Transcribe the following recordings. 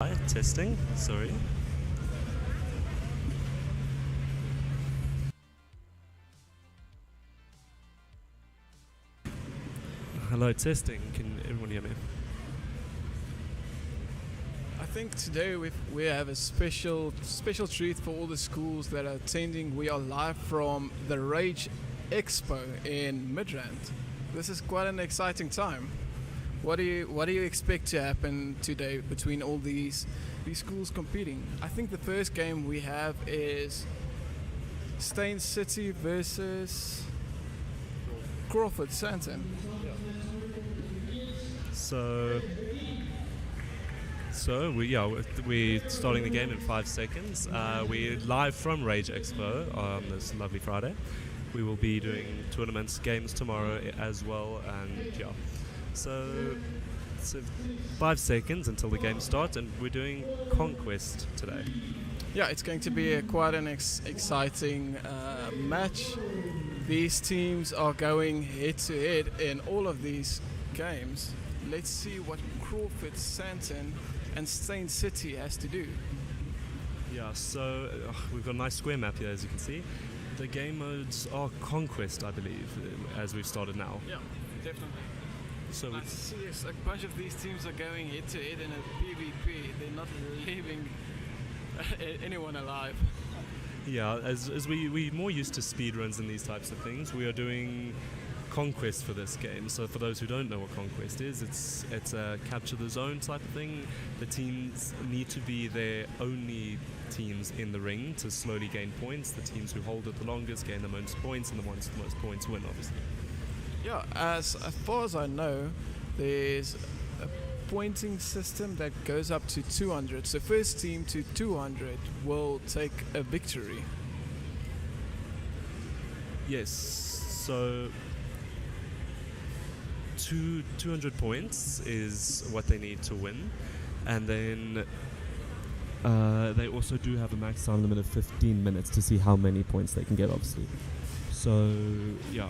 Hi, testing. Sorry. Hello, testing. Can everyone hear me? I think today we have a special treat for all the schools that are attending. We are live from the rAge Expo in Midrand. This is quite an exciting time. What do you expect to happen today between all these schools competing? I think the first game we have is Stain City versus Crawford Santon. So, we're starting the game in 5 seconds. We're live from rAge Expo on this lovely Friday. We will be doing tournaments, games tomorrow as well, and yeah. So 5 seconds until the game starts, and we're doing Conquest today. Yeah, it's going to be quite an exciting match. These teams are going head to head in all of these games. Let's see what Crawford, Santon, and Stain City has to do. Yeah, so we've got a nice square map here, as you can see. The game modes are Conquest, I believe, as we've started now. Yeah, definitely. So I see a bunch of these teams are going head to head in a PvP. They're not leaving anyone alive. yeah, as we're more used to speedruns and these types of things, we are doing Conquest for this game. So for those who don't know what Conquest is, it's a capture the zone type of thing. The teams need to be their only teams in the ring to slowly gain points. The teams who hold it the longest gain the most points, and the ones with the most points win, obviously. Yeah, as far as I know, there's a pointing system that goes up to 200. So first team to 200 will take a victory. Yes, so 200 points is what they need to win, and then they also do have a max time limit of 15 minutes to see how many points they can get, obviously. So yeah,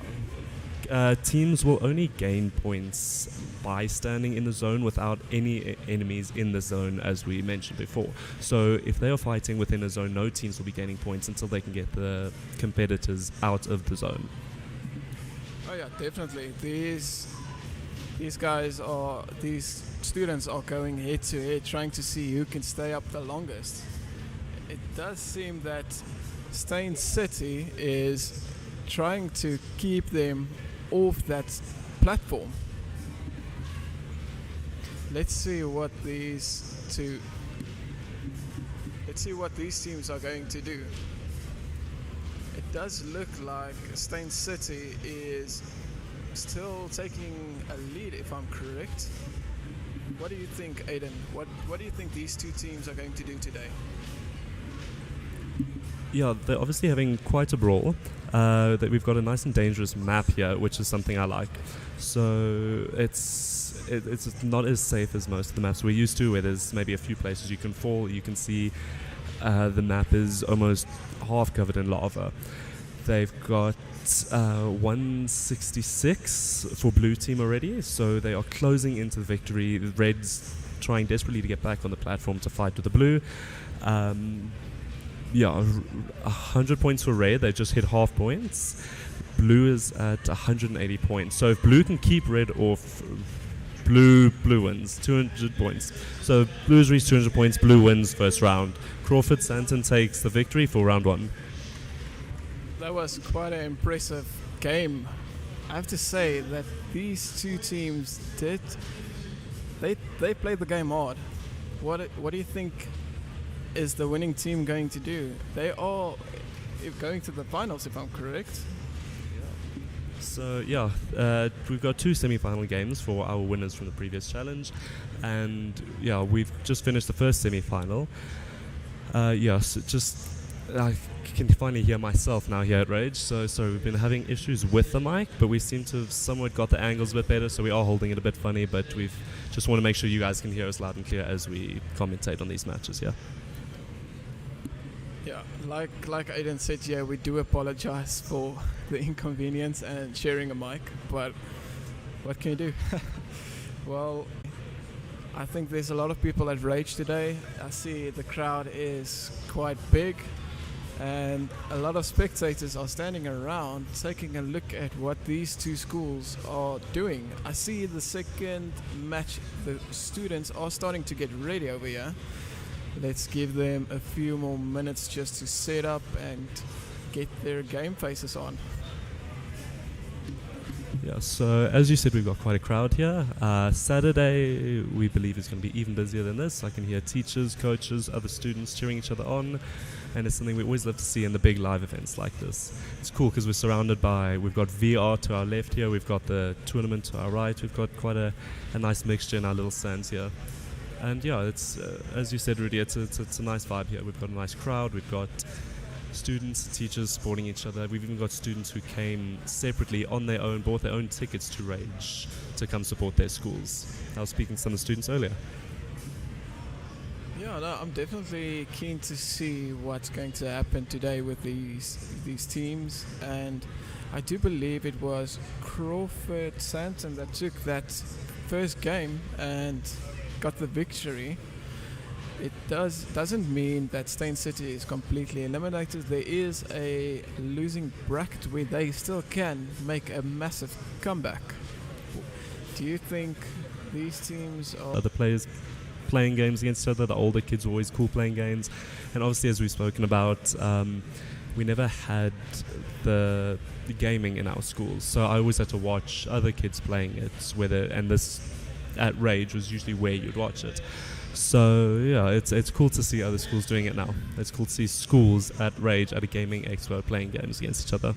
teams will only gain points by standing in the zone without any enemies in the zone, as we mentioned before. So if they are fighting within a zone, no teams will be gaining points until they can get the competitors out of the zone. Oh yeah, definitely. These students are going head to head, trying to see who can stay up the longest. It does seem that Stain City is trying to keep them off that platform. Let's see what these teams are going to do. It does look like Stain City is still taking a lead, if I'm correct. What do you think, Aiden? What do you think these two teams are going to do today? Yeah, they're obviously having quite a brawl. That we've got a nice and dangerous map here, which is something I like. So it's not as safe as most of the maps we're used to, where there's maybe a few places you can fall. You can see the map is almost half covered in lava. They've got 166 for blue team already, so they are closing into the victory. The Reds trying desperately to get back on the platform to fight with the blue. 100 points for red. They just hit half points. Blue is at 180 points. So if blue can keep red off, blue wins 200 points. So blue's reached 200 points. Blue wins first round. Crawford Santon takes the victory for round one. That was quite an impressive game. I have to say that these two teams they played the game hard. What do you think is the winning team going to do? They are going to the finals, if I'm correct. So we've got two semi-final games for our winners from the previous challenge, and we've just finished the first semi-final. I can finally hear myself now here at rAge. So we've been having issues with the mic, but we seem to have somewhat got the angles a bit better, so we are holding it a bit funny, but we've just want to make sure you guys can hear us loud and clear as we commentate on these matches. Yeah, like Aiden said, we do apologize for the inconvenience and sharing a mic, but what can you do? Well, I think there's a lot of people at rAge today. I see the crowd is quite big, and a lot of spectators are standing around taking a look at what these two schools are doing. I see the second match, the students are starting to get ready over here. Let's give them a few more minutes just to set up and get their game faces on. Yeah, so as you said, we've got quite a crowd here. Saturday, we believe, is going to be even busier than this. I can hear teachers, coaches, other students cheering each other on, and it's something we always love to see in the big live events like this. It's cool because we're surrounded by, we've got VR to our left here, we've got the tournament to our right, we've got quite a nice mixture in our little stands here. And yeah, it's as you said, Rudy, it's a nice vibe here. We've got a nice crowd, we've got students, teachers supporting each other. We've even got students who came separately on their own, bought their own tickets to rAge to come support their schools. I was speaking to some of the students earlier. Yeah, no, I'm definitely keen to see what's going to happen today with these teams, and I do believe it was Crawford Santon that took that first game and got the victory. It doesn't mean that Steyn City is completely eliminated. There is a losing bracket where they still can make a massive comeback. Do you think these teams are... The players playing games against each other, the older kids are always cool playing games. And obviously, as we've spoken about, we never had the gaming in our schools. So I always had to watch other kids playing it, and this at rAge was usually where you'd watch it. So yeah, it's cool to see other schools doing it now. It's cool to see schools at rAge at a gaming expo playing games against each other.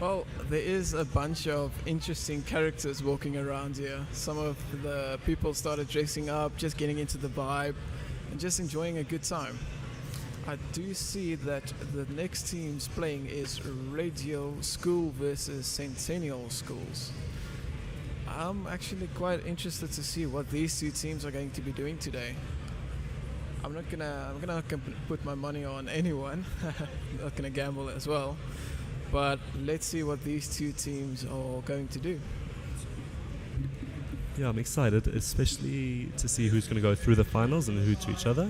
Well, there is a bunch of interesting characters walking around here. Some of the people started dressing up, just getting into the vibe, and just enjoying a good time. I do see that the next teams playing is Radio School versus Centennial Schools. I'm actually quite interested to see what these two teams are going to be doing today. I'm gonna put my money on anyone. Not gonna gamble as well. But let's see what these two teams are going to do. Yeah, I'm excited, especially to see who's going to go through the finals and who to each other.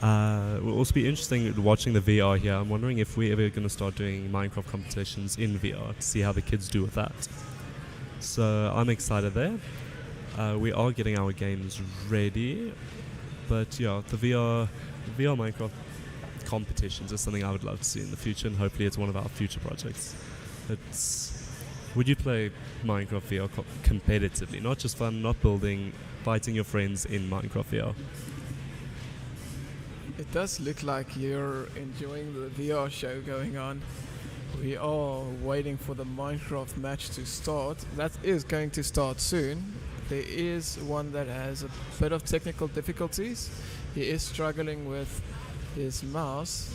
It will also be interesting watching the VR here. I'm wondering if we're ever going to start doing Minecraft competitions in VR to see how the kids do with that. So I'm excited there. We are getting our games ready, but yeah, the VR Minecraft competitions is something I would love to see in the future, and hopefully it's one of our future projects. Would you play Minecraft VR competitively? Not just fun, not building, fighting your friends in Minecraft VR. It does look like you're enjoying the VR show going on. We are waiting for the Minecraft match to start. That is going to start soon. There is one that has a bit of technical difficulties. He is struggling with his mouse.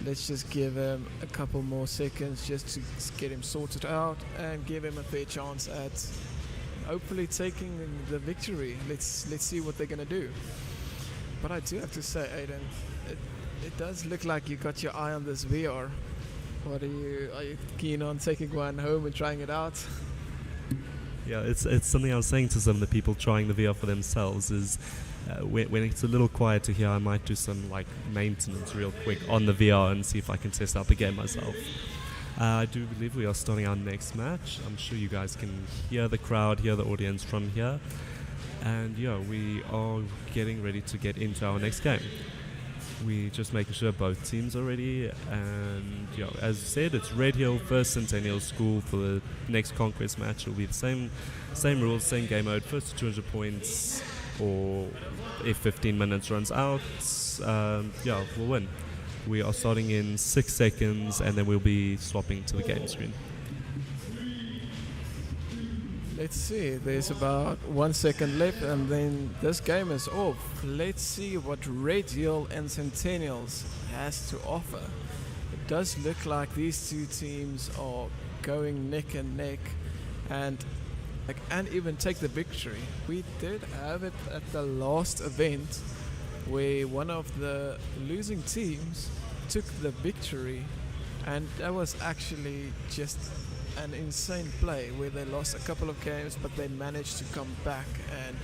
Let's just give him a couple more seconds just to get him sorted out and give him a fair chance at hopefully taking the victory. Let's see what they're going to do. But I do have to say, Aiden, it does look like you got your eye on this VR. Are you keen on taking one home and trying it out? Yeah, it's something I was saying to some of the people trying the VR for themselves is when it's a little quieter here, I might do some maintenance real quick on the VR and see if I can test out the game myself. I do believe we are starting our next match. I'm sure you guys can hear the crowd, hear the audience from here. And yeah, we are getting ready to get into our next game. We just making sure both teams are ready, and as I said, it's Red Hill versus Centennial School for the next Conquest match. It'll be the same rules, same game mode, first to 200 points, or if 15 minutes runs out, we'll win. We are starting in 6 seconds, and then we'll be swapping to the game screen. Let's see, there's about 1 second left and then this game is off. Let's see what Red Hill and Centennials has to offer. It does look like these two teams are going neck and neck and even take the victory. We did have it at the last event where one of the losing teams took the victory, and that was actually just an insane play where they lost a couple of games, but they managed to come back and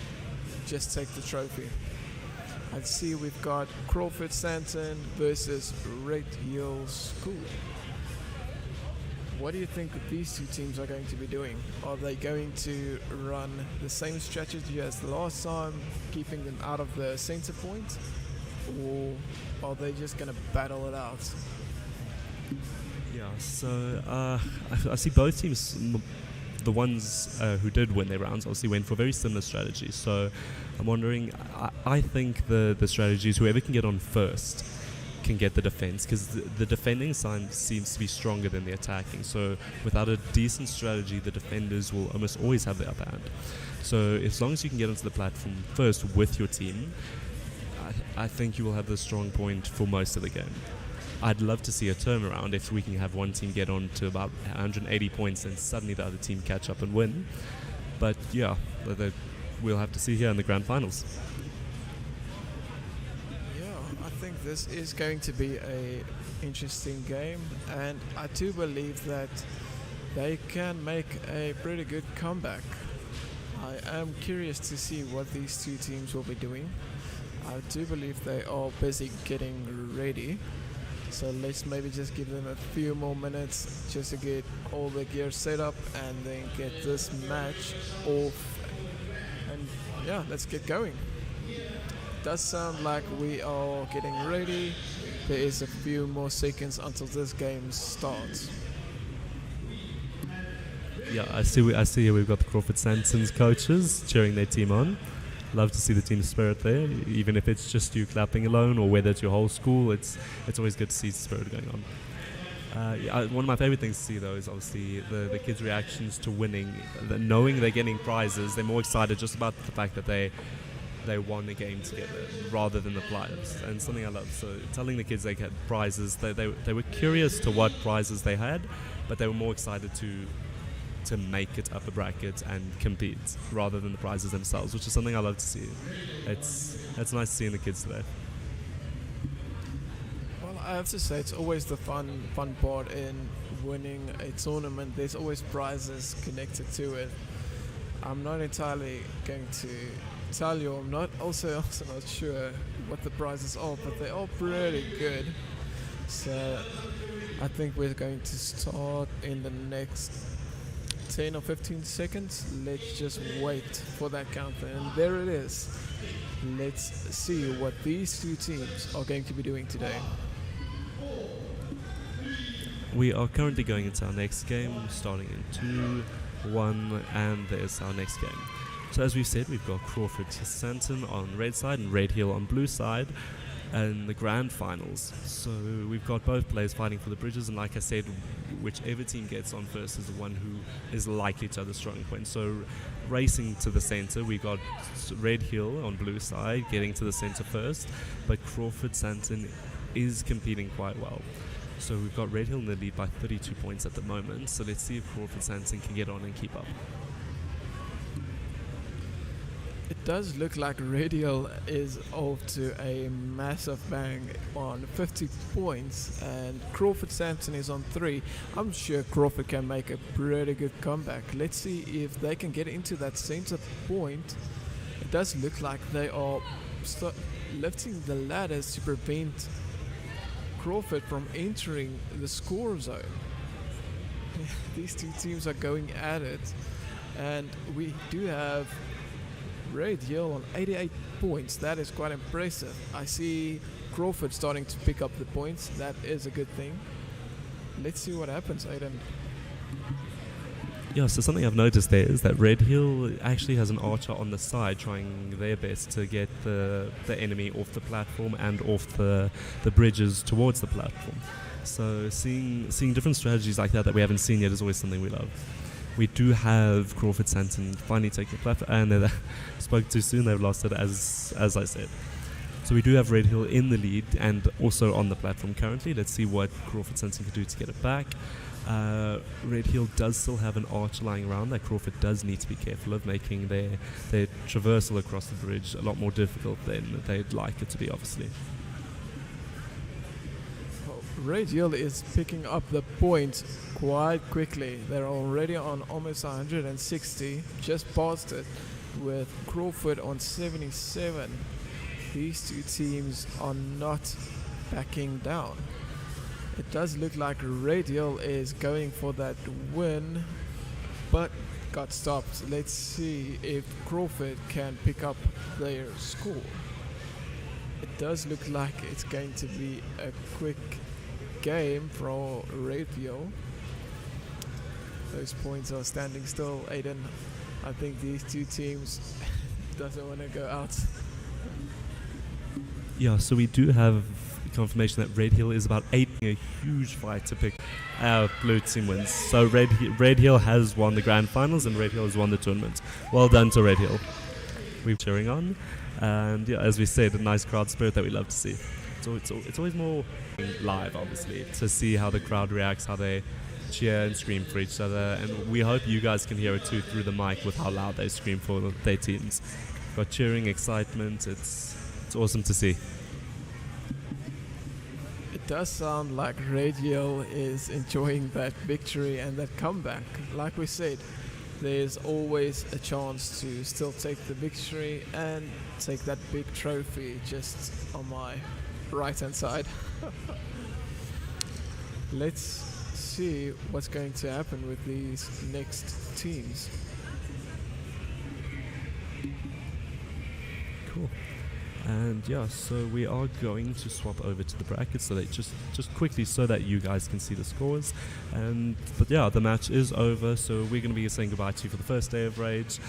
just take the trophy. I see we've got Crawford Santon versus Red Hill School. What do you think that these two teams are going to be doing? Are they going to run the same strategy as the last time, keeping them out of the center point? Or are they just going to battle it out? Yeah, so I see both teams, the ones who did win their rounds, obviously went for very similar strategies. So I'm wondering, I think the strategy is whoever can get on first can get the defense, because the defending side seems to be stronger than the attacking. So without a decent strategy, the defenders will almost always have the upper hand. So as long as you can get onto the platform first with your team, I think you will have the strong point for most of the game. I'd love to see a turnaround if we can have one team get on to about 180 points and suddenly the other team catch up and win. But yeah, we'll have to see here in the grand finals. I think this is going to be a interesting game, and I do believe that they can make a pretty good comeback. I am curious to see what these two teams will be doing. I do believe they are busy getting ready, so let's maybe just give them a few more minutes just to get all the gear set up and then get this match off, and yeah, let's get going. Does sound like we are getting ready. There is a few more seconds until this game starts. Yeah, I see here we've got the Crawford Sanson's coaches cheering their team on. Love to see the team spirit there, even if it's just you clapping alone or whether it's your whole school. It's always good to see spirit going on. One of my favorite things to see though is obviously the kids' reactions to winning. Knowing they're getting prizes, they're more excited just about the fact that they won the game together rather than the prizes, and something I love. So telling the kids they get prizes, they were curious to what prizes they had, but they were more excited to make it up a bracket and compete rather than the prizes themselves, which is something I love to see. It's nice to see in the kids today. Well, I have to say it's always the fun part in winning a tournament. There's always prizes connected to it. I'm not entirely going to tell you, I'm not also not sure what the prizes are, but they are pretty good. So I think we're going to start in the next 10 or 15 seconds. Let's just wait for that countdown, and there it is. Let's see what these two teams are going to be doing today. We are currently going into our next game, starting in 2, 1, and there's our next game. So as we've said, we've got Crawford Santon on red side and Red Hill on blue side in the grand finals. So we've got both players fighting for the bridges, and like I said, whichever team gets on first is the one who is likely to have the strong point. So racing to the center, we got Red Hill on blue side getting to the center first, but Crawford Santon is competing quite well. So we've got Red Hill in the lead by 32 points at the moment, so let's see if Crawford Santon can get on and keep up. It does look like Red Hill is off to a massive bang on 50 points, and Crawford Santon is on 3. I'm sure Crawford can make a pretty good comeback. Let's see if they can get into that center point. It does look like they are lifting the ladders to prevent Crawford from entering the score zone. These two teams are going at it, and we do have Red Hill on 88 points. That is quite impressive. I see Crawford starting to pick up the points. That is a good thing. Let's see what happens, Aiden. Yeah, so something I've noticed there is that Red Hill actually has an archer on the side trying their best to get the enemy off the platform and off the bridges towards the platform. So seeing different strategies like that we haven't seen yet is always something we love. We do have Crawford Santon finally taking the platform, and they spoke too soon, they've lost it as I said. So we do have Red Hill in the lead and also on the platform currently. Let's see what Crawford Santon can do to get it back. Red Hill does still have an arch lying around that Crawford does need to be careful of, making their traversal across the bridge a lot more difficult than they'd like it to be, obviously. Radial is picking up the points quite quickly. They're already on almost 160, just past it, with Crawford on 77. These two teams are not backing down. It does look like Radial is going for that win, but got stopped. Let's see if Crawford can pick up their score. It does look like it's going to be a quick game for Radial. Those points are standing still, Aiden. I think these two teams doesn't want to go out. Yeah, so we do have confirmation that Red Hill is about 8, a huge fight to pick blue team wins. So Red Hill has won the grand finals and Red Hill has won the tournament. Well done to Red Hill. We're cheering on, and yeah, as we said, a nice crowd spirit that we love to see. It's always more live, obviously, to see how the crowd reacts, how they cheer and scream for each other, and we hope you guys can hear it too through the mic with how loud they scream for their teams. Got cheering, excitement. It's awesome to see. It does sound like Radial is enjoying that victory and that comeback. Like we said, there's always a chance to still take the victory and take that big trophy just on my right hand side. Let's see what's going to happen with these next teams. Cool. And yeah, so we are going to swap over to the brackets so that just quickly so that you guys can see the scores. But yeah, the match is over, so we're going to be saying goodbye to you for the first day of Rage.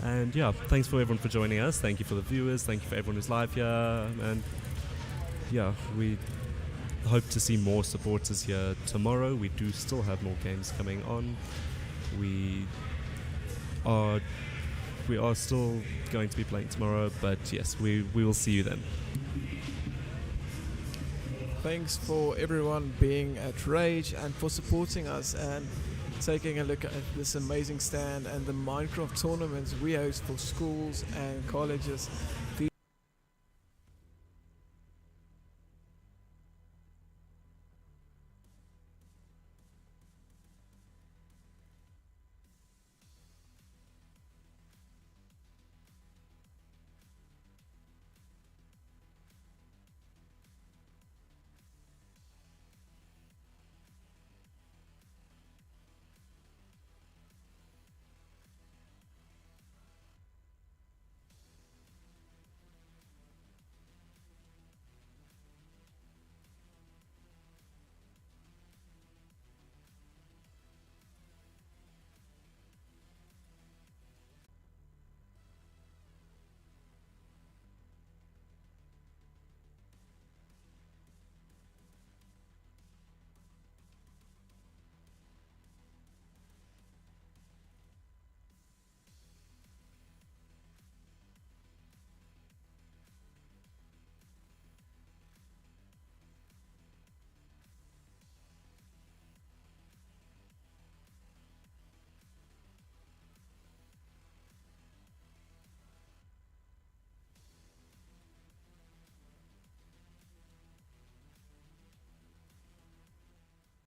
And yeah, thanks for everyone for joining us. Thank you for the viewers. Thank you for everyone who's live here. And yeah, we hope to see more supporters here tomorrow. We do still have more games coming on. We are still going to be playing tomorrow, but yes, we will see you then. Thanks for everyone being at Rage and for supporting us and taking a look at this amazing stand and the Minecraft tournaments we host for schools and colleges.